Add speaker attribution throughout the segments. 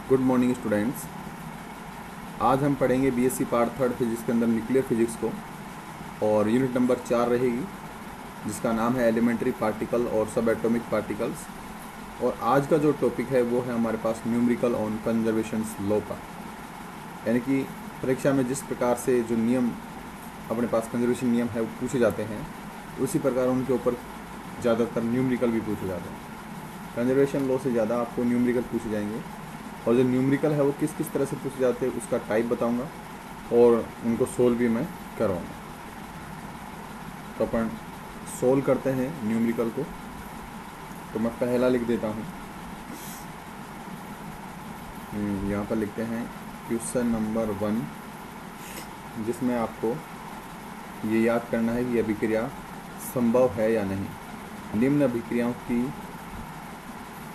Speaker 1: Good morning students. आज हम पढ़ेंगे बीएससी पार्ट थर्ड फिजिक्स के अंदर न्यूक्लियर फिजिक्स को, और यूनिट नंबर 4 रहेगी जिसका नाम है एलिमेंट्री पार्टिकल और सब एटॉमिक पार्टिकल्स। और आज का जो टॉपिक है वो है हमारे पास न्यूमेरिकल ऑन कंजर्वेशंस लॉ का, यानी कि परीक्षा में जिस प्रकार से जो नियम अपने पास कंजर्वेशन नियम है वो पूछे जाते हैं, उसी प्रकार उनके ऊपर ज़्यादातर न्यूमेरिकल भी पूछे जाते हैं। कंजर्वेशन लॉ से ज़्यादा आपको न्यूमेरिकल पूछे जाएंगे, और जो न्यूमेरिकल है वो किस किस तरह से पूछे जाते हैं उसका टाइप बताऊंगा और उनको सोल्व भी मैं करवाऊंगा। तो अपन सोल्व करते हैं न्यूमेरिकल को। तो मैं पहला लिख देता हूँ, यहाँ पर लिखते हैं क्वेश्चन नंबर 1, जिसमें आपको ये याद करना है कि अभिक्रिया संभव है या नहीं। निम्न अभिक्रियाओं की,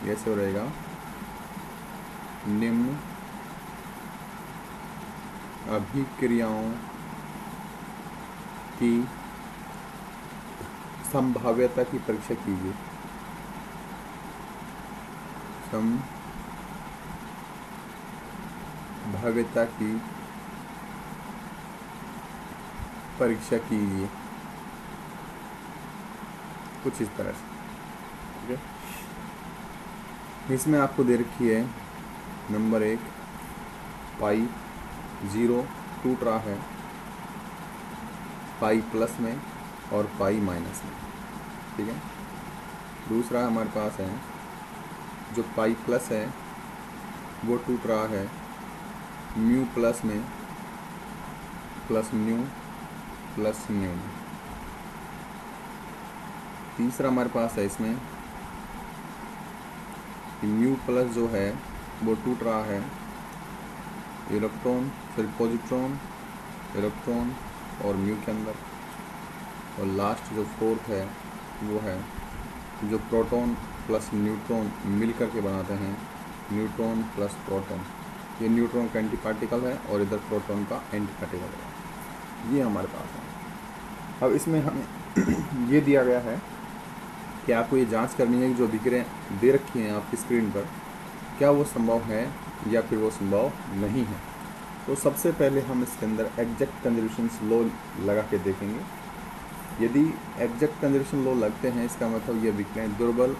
Speaker 1: ऐसे हो रहेगा, निम्न अभिक्रियाओं की संभाव्यता की परीक्षा कीजिए। संभाव्यता की परीक्षा कीजिए, कुछ इस तरह से। ठीक है, इसमें आपको दे रखी है नंबर 1 पाई 0 टूट रहा है पाई प्लस में और पाई माइनस में। ठीक है, दूसरा हमारे पास है जो पाई प्लस है वो टूट रहा है म्यू प्लस में प्लस न्यू प्लस न्यू में। तीसरा हमारे पास है इसमें कि म्यू प्लस जो है वो टूट रहा है इलेक्ट्रॉन फिर पॉजिट्रॉन इलेक्ट्रॉन और म्यू के अंदर। और लास्ट जो फोर्थ है वो है जो प्रोटॉन प्लस न्यूट्रॉन मिल कर के बनाते हैं न्यूट्रॉन प्लस प्रोटॉन। ये न्यूट्रॉन का एंटी पार्टिकल है और इधर प्रोटॉन का एंटी पार्टिकल है। ये हमारे पास है। अब इसमें हमें ये दिया गया है कि आपको ये जांच करनी है कि जो अभिक्रियाएं दे रखी हैं आपकी स्क्रीन पर, क्या वो संभव है या फिर वो संभव नहीं है। तो सबसे पहले हम इसके अंदर एग्जैक्ट कंजर्वेशंस लॉ लगा के देखेंगे। यदि एग्जैक्ट कंजर्वेशन लॉ लगते हैं, इसका मतलब ये अभिक्रियाएं दुर्बल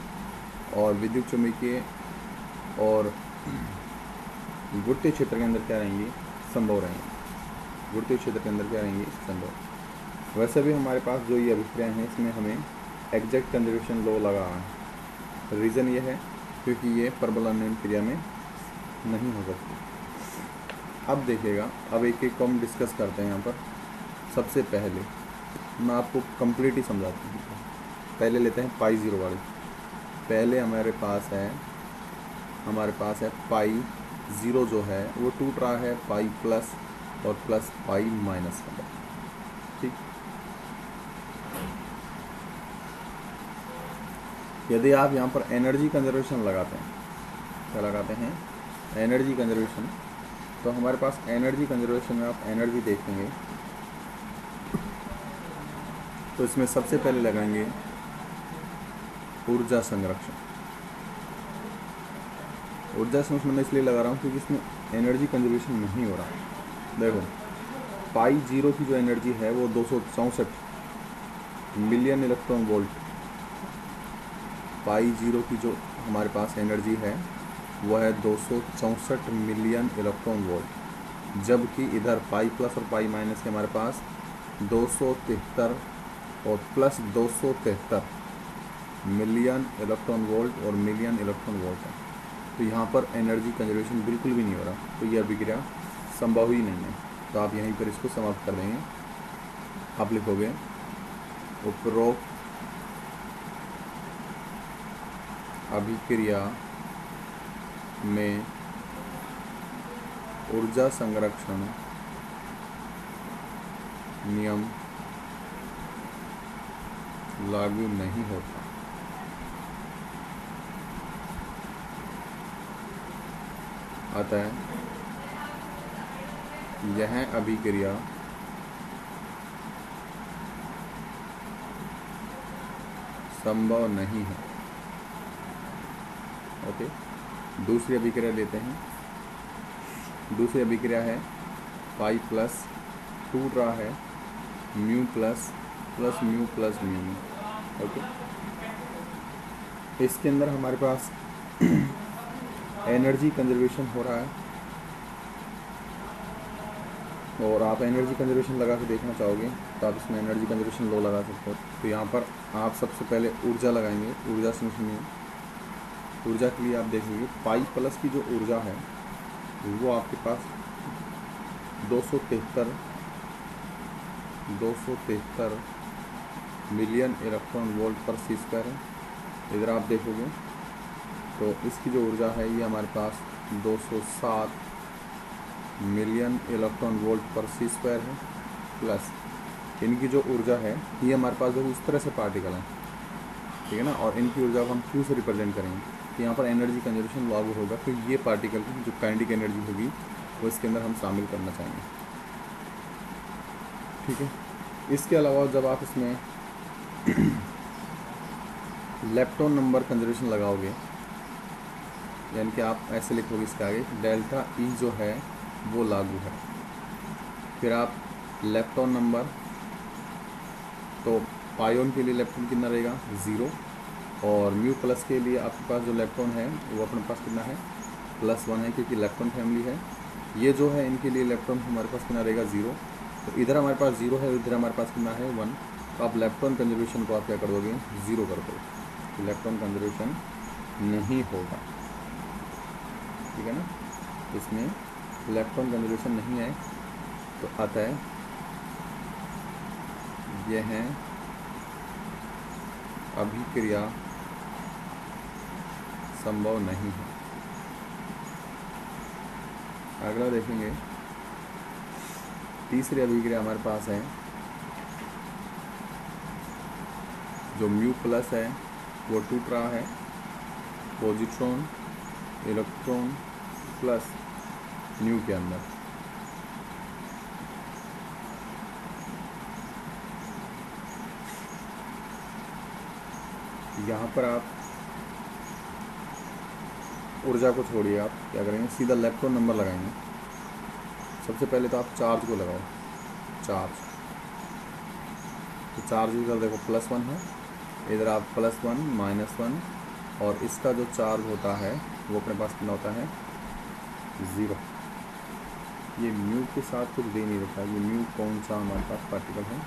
Speaker 1: और विद्युत चुम्बकीय और गुरुत्वीय क्षेत्र के अंदर क्या रहेंगी, संभव रहेंगी। गुरुत्वीय क्षेत्र के अंदर क्या रहेंगी, संभव। वैसे भी हमारे पास जो ये अभिक्रियाएं हैं इसमें हमें एग्जैक्ट कंजर्वेशन लॉ लगा है। रीज़न ये है क्योंकि ये परबलान्वयन क्रिया में नहीं हो सकती। अब देखिएगा, अब एक एक को हम डिस्कस करते हैं। यहाँ पर सबसे पहले मैं आपको कंप्लीट ही समझाता हूँ। पहले लेते हैं पाई 0 वाली। पहले हमारे पास है पाई 0 जो है वो टूट रहा है पाई प्लस और प्लस पाई माइनस का। ठीक, यदि आप यहाँ पर एनर्जी कंजर्वेशन लगाते हैं, क्या लगाते हैं, एनर्जी कंजर्वेशन, तो हमारे पास एनर्जी कंजर्वेशन में आप एनर्जी देखेंगे तो इसमें सबसे पहले लगाएंगे ऊर्जा संरक्षण। ऊर्जा संरक्षण में इसलिए लगा रहा हूँ क्योंकि इसमें एनर्जी कंजर्वेशन नहीं हो रहा। देखो, पाई 0 की जो एनर्जी है वो 264 मिलियन इलेक्ट्रॉन वोल्ट। पाई 0 की जो हमारे पास एनर्जी है वो है 264 मिलियन इलेक्ट्रॉन वोल्ट, जबकि इधर पाई प्लस और पाई माइनस के हमारे पास 273 और प्लस 273 मिलियन इलेक्ट्रॉन वोल्ट और मिलियन इलेक्ट्रॉन वोल्ट है। तो यहाँ पर एनर्जी कंजर्वेशन बिल्कुल भी नहीं हो रहा, तो यह अभिक्रिया संभव ही नहीं है। तो आप यहीं पर इसको समाप्त कर देंगे। आप लिखोगे उपरोक्त अभिक्रिया में ऊर्जा संरक्षण नियम लागू नहीं होता। अतः यह अभिक्रिया संभव नहीं है। ओके, दूसरी अभिक्रिया लेते हैं दूसरी अभिक्रिया है पाई प्लस 2 रहा है mu plus mu plus mu. Okay, इसके अंदर हमारे पास एनर्जी कंजर्वेशन हो रहा है, और आप एनर्जी कंजर्वेशन लगा के देखना चाहोगे तो आप इसमें एनर्जी कंजर्वेशन लो लगा सकते हो। तो यहाँ पर आप सबसे पहले ऊर्जा लगाएंगे, ऊर्जा से सुनिए। ऊर्जा के लिए आप देखेंगे पाई प्लस की जो ऊर्जा है वो आपके पास 273 मिलियन इलेक्ट्रॉन वोल्ट पर सी स्क्वायर है। इधर आप देखोगे तो इसकी जो ऊर्जा है ये हमारे पास 207 मिलियन इलेक्ट्रॉन वोल्ट पर सी स्क्वायर है, प्लस इनकी जो ऊर्जा है ये हमारे पास देखो इस तरह से पार्टिकल है, ठीक है ना, और इनकी ऊर्जा को हम क्यू से रिप्रेजेंट करेंगे। तो यहाँ पर एनर्जी कंजर्वेशन लागू होगा, तो ये पार्टिकल की जो काइनेटिक एनर्जी होगी वो इसके अंदर हम शामिल करना चाहेंगे, ठीक है। इसके अलावा जब आप इसमें लेप्टॉन नंबर कंजर्वेशन लगाओगे, यानी कि आप ऐसे लिखोगे इसके आगे डेल्टा ई जो है वो लागू है, फिर आप लेप्टॉन नंबर, तो पायोन के लिए लेप्टॉन कितना रहेगा 0, और म्यू प्लस के लिए आपके पास जो लेप्टॉन है वो अपने पास कितना है +1 है, क्योंकि लेप्टॉन फैमिली है। ये जो है इनके लिए लेप्टॉन हमारे पास कितना रहेगा 0, तो इधर हमारे पास 0 है, इधर हमारे पास कितना है 1, तो आप लेप्टॉन कंजर्वेशन को आप क्या कर दोगे 0 कर दोगे, तो लेप्टॉन कंजर्वेशन नहीं होगा, ठीक है ना। इसमें लेप्टॉन कंजर्वेशन नहीं है, तो अतः यह है अभिक्रिया संभव नहीं है। अगला देखेंगे, तीसरी अभिक्रिया हमारे पास है जो म्यू प्लस है वो टूट रहा है पॉजिट्रॉन इलेक्ट्रॉन प्लस न्यू के अंदर। यहाँ पर आप ऊर्जा को छोड़िए, आप क्या करेंगे सीधा लेप्टॉन नंबर लगाएंगे। सबसे पहले तो आप चार्ज को लगाओ, चार्ज, तो चार्ज इधर देखो +1 है, इधर आप +1 -1, और इसका जो चार्ज होता है वो अपने पास कितना होता है 0। ये म्यू के साथ कुछ दे नहीं रखा है, ये म्यू कौन सा हमारे पास पार्टिकल है,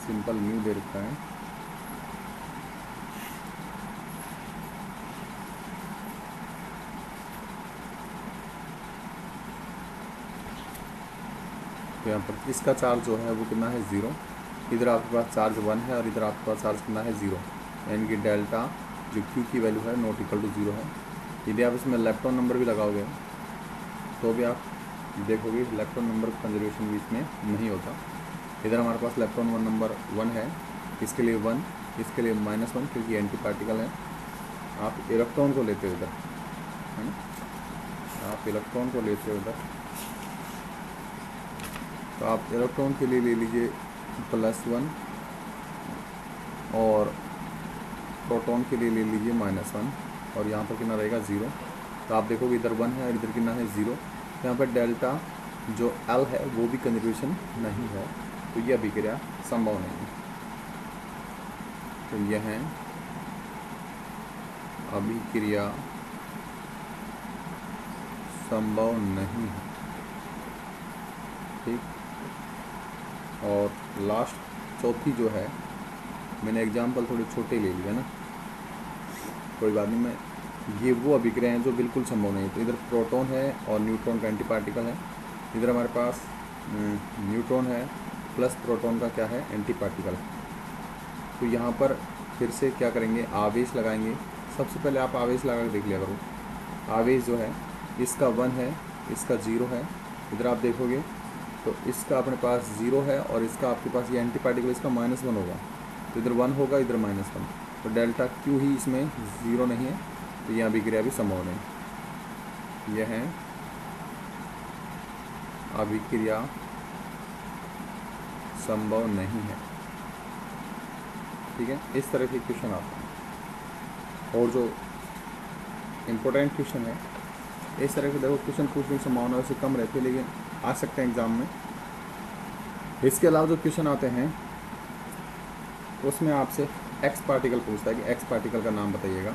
Speaker 1: सिंपल म्यू दे रखा है। तो यहाँ पर इसका चार्ज जो है वो कितना है 0, इधर आपके पास चार्ज 1 है और इधर आपके पास चार्ज कितना है 0, यानी कि डेल्टा जो Q की वैल्यू है ≠ 0 है। यदि आप इसमें लेप्टॉन नंबर भी लगाओगे तो भी आप देखोगे लेप्टॉन नंबर कंजर्वेशन भी इसमें नहीं होता। इधर हमारे पास लेप्टॉन नंबर 1 है, इसके लिए 1, इसके लिए -1, क्योंकि एंटी पार्टिकल है। आप इलेक्ट्रॉन को लेते हो इधर, है ना, आप इलेक्ट्रॉन को लेते हो इधर, तो आप इलेक्ट्रॉन के लिए ले लीजिए +1 और प्रोटॉन के लिए ले लीजिए -1, और यहाँ पर कितना रहेगा 0। तो आप देखोगे इधर 1 है और इधर कितना है 0, यहाँ पर डेल्टा जो L है वो भी कंजर्वेशन नहीं है, तो यह अभिक्रिया संभव नहीं है। तो यह है अभिक्रिया संभव नहीं है, ठीक। और लास्ट चौथी जो है, मैंने एग्जाम्पल थोड़े छोटे ले लिए ना, कोई बात नहीं, मैं ये वो अभिक्रिया हैं जो बिल्कुल संभव नहीं है। तो इधर प्रोटॉन है और न्यूट्रॉन का एंटी पार्टिकल है, इधर हमारे पास न्यूट्रॉन है प्लस प्रोटॉन का क्या है एंटी पार्टिकल है। तो यहाँ पर फिर से क्या करेंगे, आवेश लगाएंगे। सबसे पहले आप आवेश लगा के देख लिया करो। आवेश जो है इसका 1 है, इसका 0 है, इधर आप देखोगे तो इसका अपने पास 0 है और इसका आपके पास ये एंटी पार्टिकल इसका -1 होगा, तो इधर 1 होगा, इधर -1, तो डेल्टा Q ही इसमें 0 नहीं है, तो यह अभिक्रिया भी संभव नहीं। यह है अभिक्रिया संभव नहीं है, ठीक है। इस तरह के क्वेश्चन आते हैं, और जो इम्पोर्टेंट क्वेश्चन है इस तरह के देखो क्वेश्चन पूछने की संभावना वैसे कम रहती है, लेकिन आ सकते हैं एग्ज़ाम में। इसके अलावा जो क्वेश्चन आते हैं उसमें आपसे एक्स पार्टिकल पूछता है कि एक्स पार्टिकल का नाम बताइएगा।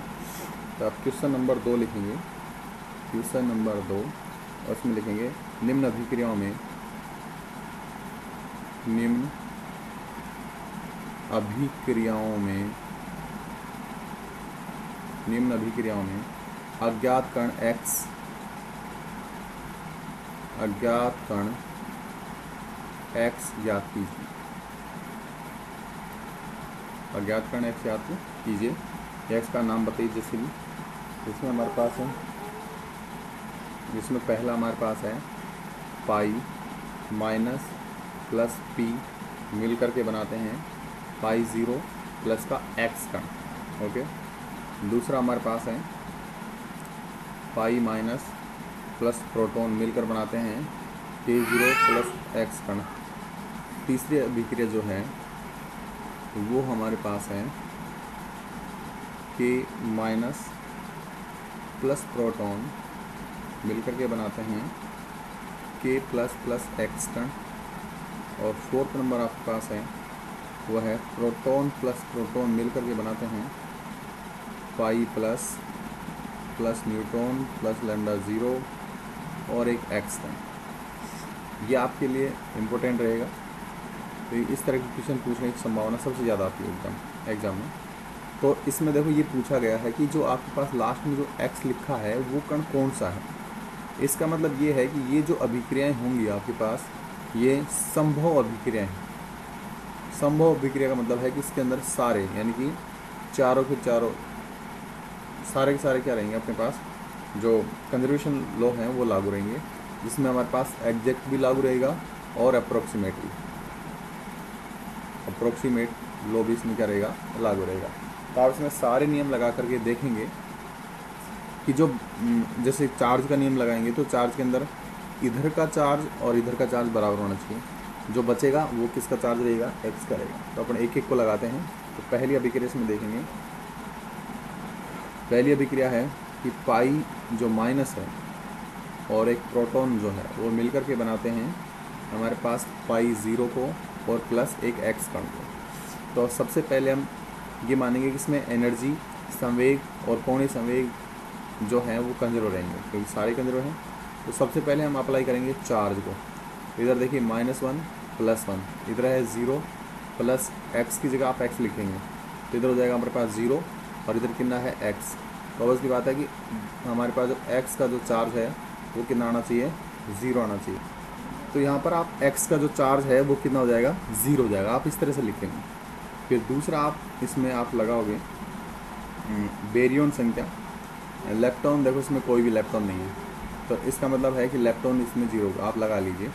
Speaker 1: तो आप क्वेश्चन नंबर 2 लिखेंगे, क्वेश्चन नंबर 2, और उसमें लिखेंगे निम्न अभिक्रियाओं में, निम्न अभिक्रियाओं में, निम्न अभिक्रियाओं में अज्ञात कण x, अज्ञात कण x ज्ञात कीजिए, अज्ञात कण x ज्ञात कीजिए। x का नाम बताइए जैसे भी। इसमें हमारे पास है, जिसमें पहला हमारे पास है पाई माइनस प्लस पी मिल करके बनाते हैं पाई 0 प्लस का x कण। ओके, दूसरा हमारे पास है पाई माइनस प्लस प्रोटॉन मिलकर बनाते हैं K0 प्लस x कण। तीसरी अभिक्रिया जो है वो हमारे पास है K माइनस प्लस प्रोटॉन मिलकर के बनाते हैं K प्लस प्लस x कण। और फोर्थ नंबर आपके पास है वो है प्रोटॉन प्लस प्रोटॉन मिलकर के बनाते हैं pi plus plus neutron plus lambda 0 और एक x कण। ये आपके लिए इम्पोर्टेंट रहेगा। तो इस तरह के क्वेश्चन पूछने की संभावना सबसे ज़्यादा आती है एग्जाम में। तो इसमें देखो ये पूछा गया है कि जो आपके पास लास्ट में जो x लिखा है वो कण कौन सा है। इसका मतलब ये है कि ये जो अभिक्रियाएं होंगी आपके पास, ये संभव अभिक्रियाएं हैं। संभव अभिक्रिया का मतलब है कि इसके अंदर सारे, यानी कि चारों के चारों, सारे के सारे क्या रहेंगे अपने पास, जो कंजर्वेशन लॉ हैं वो लागू रहेंगे, जिसमें हमारे पास एग्जैक्ट भी लागू रहेगा और अप्रोक्सीमेट भी, अप्रोक्सीमेट लॉ भी इसमें क्या रहेगा, लागू रहेगा। तो आप इसमें सारे नियम लगा करके देखेंगे कि जो जैसे चार्ज का नियम लगाएंगे तो चार्ज के अंदर इधर का चार्ज और इधर का चार्ज बराबर होना चाहिए। जो बचेगा वो किसका चार्ज रहेगा, एक्स का रहेगा। तो अपन एक एक को लगाते हैं। तो पहली अभिक्रिया इसमें देखेंगे, पहली अभिक्रिया है कि पाई जो माइनस है और एक प्रोटॉन जो है वो मिलकर के बनाते हैं हमारे पास पाई 0 को और प्लस एक एक्स कण को। तो सबसे पहले हम ये मानेंगे कि इसमें एनर्जी, संवेग और कोणीय संवेग जो है वो कंजर्व रहेंगे, क्योंकि सारे कंजर्व हैं। तो सबसे पहले हम अप्लाई करेंगे चार्ज को। इधर देखिए -1 +1, इधर है 0 प्लस एक्स की जगह आप एक्स लिखेंगे तो इधर हो जाएगा हमारे पास 0 और इधर कितना है एक्स। तो बस की बात है कि हमारे पास जो एक्स का जो चार्ज है वो कितना आना चाहिए, 0 आना चाहिए। तो यहाँ पर आप एक्स का जो चार्ज है वो कितना हो जाएगा, 0 हो जाएगा। आप इस तरह से लिखेंगे। फिर दूसरा आप इसमें आप लगाओगे बेरियन संख्या, लेप्टॉन, देखो इसमें कोई भी लेप्टॉन नहीं है तो इसका मतलब है कि लेप्टॉन इसमें 0 होगा। आप लगा लीजिए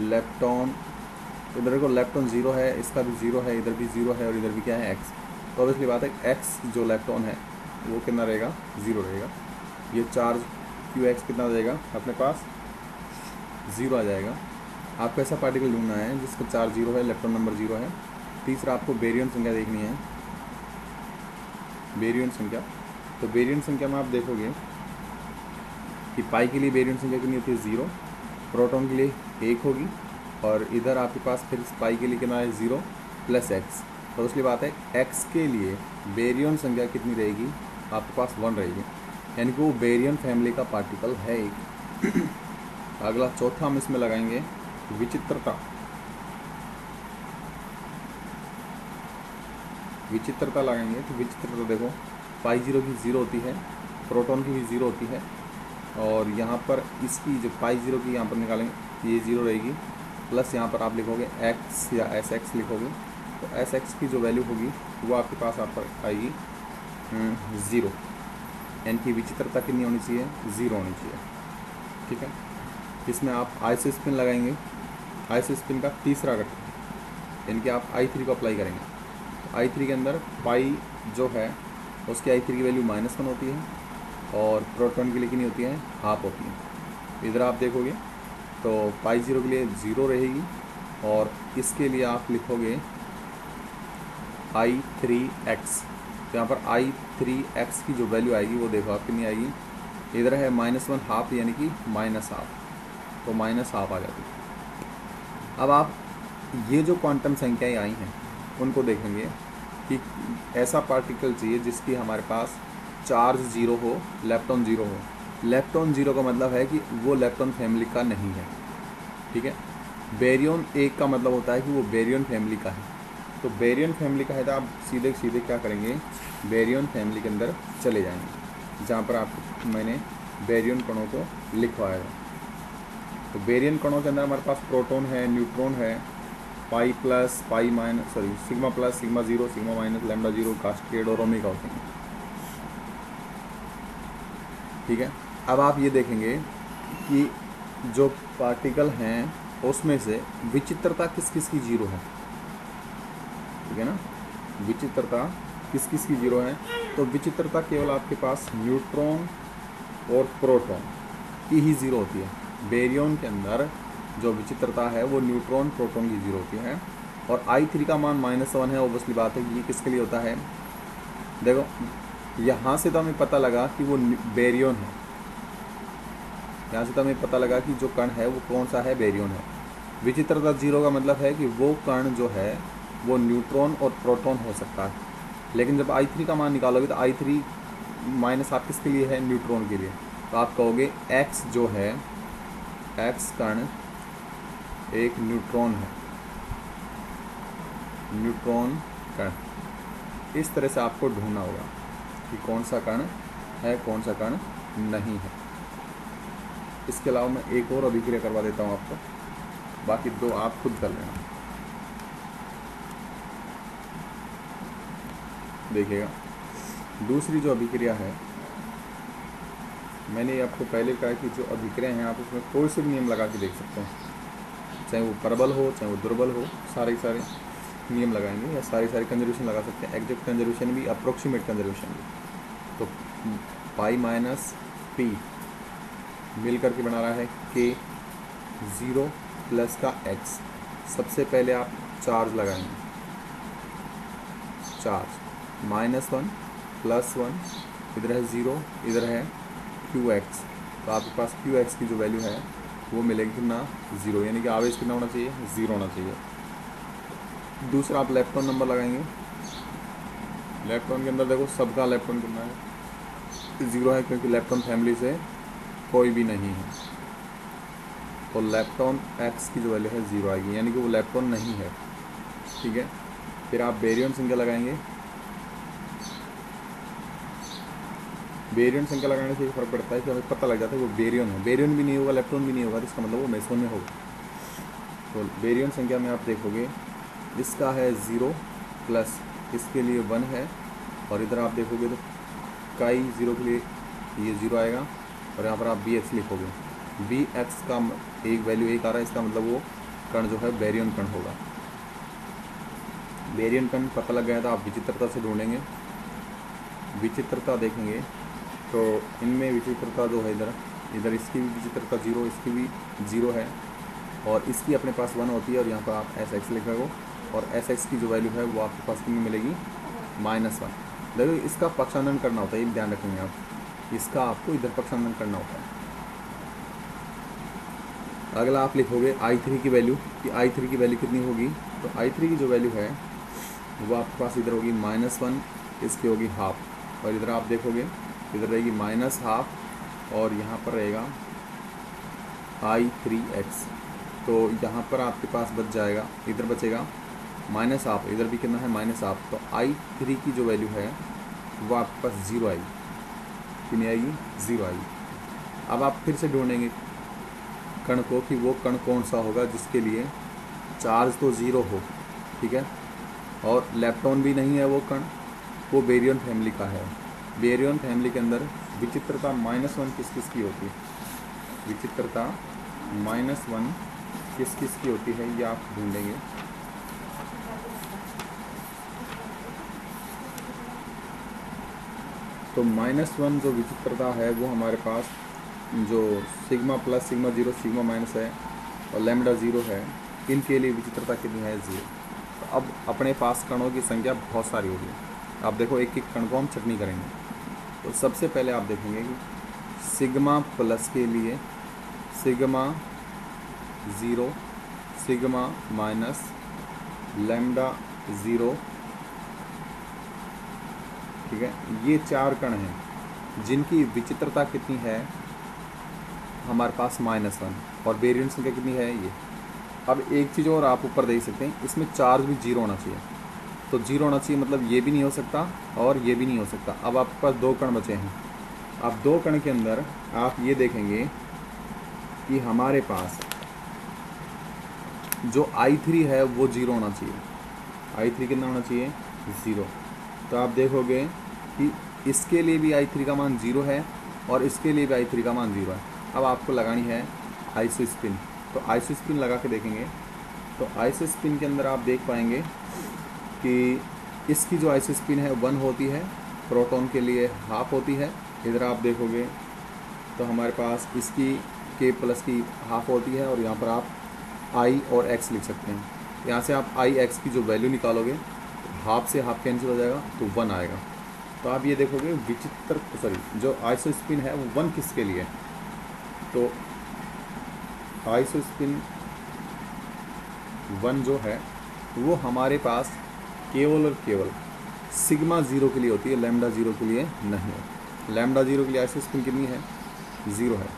Speaker 1: लेप्टॉन, इधर देखो लेप्टॉन 0 है, इसका भी 0 है, इधर भी 0 है और इधर भी क्या है, एक्स। तो अब इसलिए बात है एक्स जो लेप्टॉन है वो कितना रहेगा, 0 रहेगा। ये चार्ज क्यू एक्स कितना आ जाएगा अपने पास, 0 आ जाएगा। आपको ऐसा पार्टिकल ढूंढना है जिसका चार्ज 0 है, लेप्टॉन नंबर 0 है। तीसरा आपको बेरियन संख्या देखनी है, बेरियन संख्या। तो बेरियन संख्या में आप देखोगे कि पाई के लिए बेरियन संख्या कितनी होती है, 0, प्रोटॉन के लिए 1 होगी और इधर आपके पास फिर पाई के लिए कितना है, 0 प्लस एक्स। तो उसकी बात है एक्स के लिए बेरियन संख्या कितनी रहेगी, आपके पास 1 रहेगी, यानी कि वो बेरियन फैमिली का पार्टिकल है एक। अगला चौथा हम इसमें लगाएंगे विचित्रता। विचित्रता लगाएंगे तो विचित्रता देखो पाई 0 की 0 होती है, प्रोटॉन की भी 0 होती है और यहाँ पर इसकी जो पाई 0 की यहाँ पर निकालेंगे ये 0 रहेगी, प्लस यहाँ पर आप लिखोगे x या एस एक्स लिखोगे तो एस एक्स की जो वैल्यू होगी वो आपके पास आप पर आएगी 0, यानी कि विचित्रता कितनी होनी चाहिए, 0 होनी चाहिए। ठीक है, इसमें आप आइसोस्पिन लगाएंगे। आइसोस्पिन का तीसरा घटक, यानी कि आप I3 को अप्लाई करेंगे। तो I3 के अंदर पाई जो है उसकी I3 की वैल्यू -1 होती है और प्रोटॉन के लिए कितनी होती है, हाफ होती है। इधर आप देखोगे तो पाई 0 के लिए 0 रहेगी और इसके लिए आप लिखोगे I3x। तो यहाँ पर I3x की जो वैल्यू आएगी वो देखो आप कितनी आएगी, इधर है -1 हाफ यानी कि माइनस हाफ, तो माइनस हाफ आ जाती है। अब आप ये जो क्वांटम संख्याएं आई हैं उनको देखेंगे कि ऐसा पार्टिकल चाहिए जिसकी हमारे पास चार्ज 0 हो, लेप्टॉन 0 हो। लेप्टॉन 0 का मतलब है कि वो लेप्टॉन फैमिली का नहीं है, ठीक है। बेरियन 1 का मतलब होता है कि वो बेरियन फैमिली का है। तो बेरियन फैमिली का है तो आप सीधे सीधे क्या करेंगे, बेरियन फैमिली के अंदर चले जाएंगे जहाँ पर आप मैंने बेरियन कणों को लिखवाया है। तो बेरियन कणों के अंदर हमारे पास प्रोटॉन है, न्यूट्रॉन है, pi plus pi minus sigma plus sigma 0 sigma minus lambda 0 cascade और ओमेगा होते हैं, ठीक है। अब आप ये देखेंगे कि जो पार्टिकल हैं उसमें से विचित्रता किस किस की 0 है, ठीक है ना। विचित्रता किस किस की 0 है, तो विचित्रता केवल आपके पास न्यूट्रॉन और प्रोटॉन की ही 0 होती है। बेरियन के अंदर जो विचित्रता है वो न्यूट्रॉन प्रोटॉन की 0 होती है। और I3 का मान -1 है। ऑब्वियसली बात है कि ये किसके लिए होता है, देखो यहाँ से तो हमें पता लगा कि वो बेरियन है, यहाँ से तो हमें पता लगा कि जो कण है वो कौन सा है, बेरियन है। विचित्रता 0 का मतलब है कि वो कण जो है वो न्यूट्रॉन और प्रोटॉन हो सकता है। लेकिन जब I3 का मान निकालोगे तो I3 माइनस आप किसके लिए है, न्यूट्रॉन के लिए। तो आप कहोगे X जो है, X कण एक न्यूट्रॉन है, न्यूट्रॉन कण। इस तरह से आपको ढूंढना होगा कि कौन सा कण है, कौन सा कण नहीं है। इसके अलावा मैं एक और अभिक्रिया करवा देता हूँ आपको, बाकी 2 आप खुद कर लेना। देखिएगा दूसरी जो अभिक्रिया है, मैंने आपको पहले कहा कि जो अभिक्रिया हैं आप उसमें कोई से भी नियम लगा के देख सकते हैं, चाहे वो प्रबल हो चाहे वो दुर्बल हो, सारे नियम लगाएंगे या सारी कंजर्वेशन लगा सकते हैं। एग्जैक्ट कंजर्वेशन भी, अप्रोक्सीमेट कंजर्वेशन भी। तो पाई माइनस पी मिल करके बना रहा है के 0 प्लस का एक्स। सबसे पहले आप चार्ज लगाएंगे, चार्ज -1 +1, इधर है 0, इधर है QX। तो आपके पास QX की जो वैल्यू है वो मिलेगी कितना, 0, यानी कि आवेश कितना होना चाहिए, 0 होना चाहिए। दूसरा आप लेप्टॉन नंबर लगाएंगे। लेप्टॉन के अंदर देखो सबका लेप्टॉन कितना है, 0 है, क्योंकि लेप्टॉन फैमिली से कोई भी नहीं है। तो लेप्टॉन X की जो वैल्यू है 0 आएगी, यानी कि वो लेप्टॉन नहीं है, ठीक है। फिर आप बेरियन संख्या लगाएंगे। बेरियन संख्या लगाने से फर्क पड़ता है कि हमें पता लग जाता है वो बेरियन है। बेरियन भी नहीं होगा, लेप्टॉन भी नहीं होगा, तो इसका मतलब वो मेसोन में होगा। तो बेरियन संख्या में आप देखोगे इसका है 0 प्लस इसके लिए 1 है, और इधर आप देखोगे तो काई 0 के लिए ये 0 आएगा, और यहाँ पर आप BX लिखोगे। BX का एक वैल्यू 1 आ रहा है, इसका मतलब वो कण जो है बेरियन कण होगा। बेरियन कण पता लग गया था, आप विचित्रता से ढूंढेंगे। विचित्रता देखेंगे तो इनमें विचित्रता जो है इधर इसकी भी विचित्रता 0, इसकी भी 0 है, और इसकी अपने पास 1 होती है, और यहाँ पर आप SX लिख रहे हो, और SX की जो वैल्यू है वो आपके पास कितनी मिलेगी, -1। देखो इसका पक्षांतरण करना होता है, ये ध्यान रखेंगे आप, इसका आपको इधर पक्षांतरण करना होता है। अगला आप लिखोगे I3 की वैल्यू, कि I3 की वैल्यू कितनी होगी। तो I3 की जो वैल्यू है वो आपके पास इधर होगी -1, इसकी होगी हाफ, और इधर आप देखोगे इधर रहेगी -12, और यहाँ पर रहेगा I3X। तो यहाँ पर आपके पास बच जाएगा, इधर बचेगा -12, इधर भी कितना है, -12। तो I3 की जो वैल्यू है वो आपके पास 0 आएगी, कितनी आएगी, 0 आएगी। अब आप फिर से ढूंढेंगे कण को कि वो कण कौन सा होगा जिसके लिए चार्ज तो 0 हो, ठीक है, और लेप्टॉन भी नहीं है वो कण, वो बेरियन फैमिली का है। बेरियन फैमिली के अंदर विचित्रता -1 किस किस की होती है, विचित्रता -1 किस किस की होती है, ये आप ढूंढेंगे। तो -1 जो विचित्रता है वो हमारे पास जो sigma plus sigma 0 sigma minus है और लैम्डा 0 है, इनके लिए विचित्रता कितनी है, 0। तो अब अपने पास कणों की संख्या बहुत सारी होगी। आप देखो एक एक कण को हम चटनी करेंगे। तो सबसे पहले आप देखेंगे कि सिग्मा प्लस के लिए सिग्मा 0, सिग्मा माइनस लैम्डा 0, ठीक है। ये 4 कण हैं जिनकी विचित्रता कितनी है हमारे पास -1 और वेरिएंट संख्या कितनी है ये। अब एक चीज़ और आप ऊपर देख सकते हैं, इसमें चार्ज भी 0 होना चाहिए। तो 0 होना चाहिए मतलब ये भी नहीं हो सकता और ये भी नहीं हो सकता। अब आपके पास 2 कण बचे हैं। अब 2 कण के अंदर आप ये देखेंगे कि हमारे पास जो I3 है वो 0 होना चाहिए। I3 कितना होना चाहिए? 0। तो आप देखोगे कि इसके लिए भी I3 का मान 0 है और इसके लिए भी I3 का मान 0 है। अब आपको लगानी है आइसो स्पिन। तो आइसो स्पिन लगा के देखेंगे तो आइसो स्पिन के अंदर आप देख पाएंगे कि इसकी जो आइसो स्पिन है 1 होती है, प्रोटॉन के लिए हाफ होती है। इधर आप देखोगे तो हमारे पास इसकी K प्लस की हाफ होती है और यहाँ पर आप I और X लिख सकते हैं। यहाँ से आप I X की जो वैल्यू निकालोगे तो हाफ से हाफ कैंसिल हो जाएगा तो 1 आएगा। तो आप ये देखोगे विचित्र, सॉरी, जो आइसो स्पिन है वो 1 किसके लिए है? तो आइसो स्पिन 1 जो है वो हमारे पास केवल और केवल सिग्मा 0 के लिए होती है, लैम्डा 0 के लिए नहीं है। लैम्डा 0 के लिए आइसो स्पिन कितनी है? 0 है।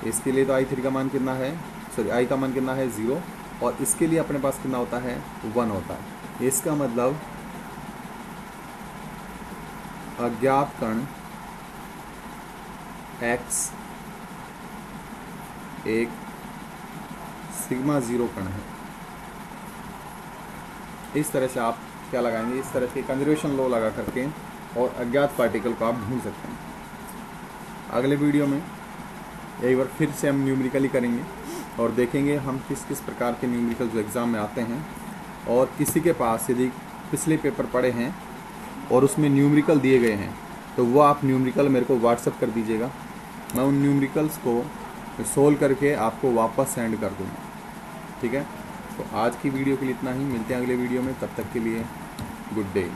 Speaker 1: इसके लिए तो I3 का मान कितना है, सॉरी I का मान कितना है? 0। और इसके लिए अपने पास कितना होता है? 1 होता है। इसका मतलब अज्ञात कण X एक सिग्मा 0 कण है। इस तरह से आप क्या लगाएंगे? इस तरह से कंजर्वेशन लॉ लगा करके और अज्ञात पार्टिकल को आप ढूंढ सकते हैं। अगले वीडियो में एक बार फिर से हम न्यूमेरिकली करेंगे और देखेंगे हम किस किस प्रकार के न्यूमेरिकल जो एग्ज़ाम में आते हैं। और किसी के पास यदि पिछले पेपर पड़े हैं और उसमें न्यूमेरिकल दिए गए हैं तो वो आप न्यूमेरिकल मेरे को व्हाट्सअप कर दीजिएगा। मैं उन न्यूमेरिकल्स को सोल्व करके आपको वापस सेंड कर दूँगा, ठीक है। तो आज की वीडियो के लिए इतना ही, मिलते हैं अगले वीडियो में। तब तक के लिए गुड डे।